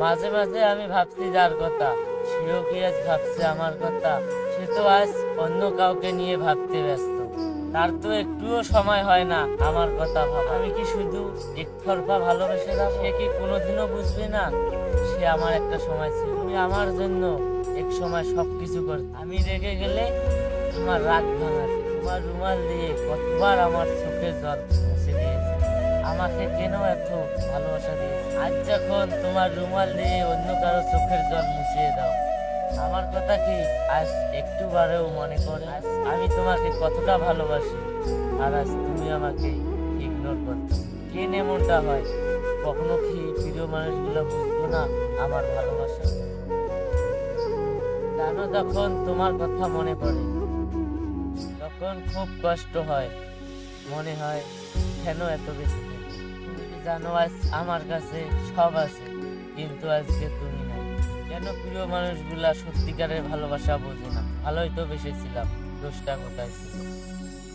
মাঝে মাঝে আমি ভাবছি যার কথা, সেও কি আজ ভাবছে আমার কথা? সে তো আজ অন্য কাউকে নিয়ে ভাবতে ব্যস্ত। তার তো একটুও সময় হয় না আমার কথা ভাবা। আমি কি শুধু একতরফা ভালোবেসে যাবো? সে কি কোনোদিনও বুঝবে না সে আমার একটা সময় ছিল? তুমি আমার জন্য এক সময় সবকিছু করতে। আমি রেগে গেলে তোমার রাগ ভাঙাতে, তোমার রুমাল দিয়ে কতবার আমার চোখের জল মুছে দিয়েছে। আমাকে কেন এত ভালোবাসা দিয়েছে? আজ যখন তোমার রুমাল দিয়ে অন্য কারো চোখের জল মুছিয়ে দাও, আমার কথা কি আজ একটু বারেও মনে করে আজ আমি তোমাকে কতটা ভালোবাসি? আর আজ তুমি আমাকে ইগনোর করছো। কেন এমনটা হয়? কখনো কি প্রিয় মানুষগুলো বুঝবো না আমার ভালোবাসা? জানো, যখন তোমার কথা মনে পড়ে তখন খুব কষ্ট হয়। মনে হয় কেন এত বেশি থাকি? তুমি কি জানো আজ আমার কাছে সব আছে, কিন্তু আজকে তুমি নাই। কেন প্রিয় মানুষগুলা সত্যিকারের ভালোবাসা বোঝে না? ভালোই তো বেসেছিলাম, দোষটা কোথায় ছিল?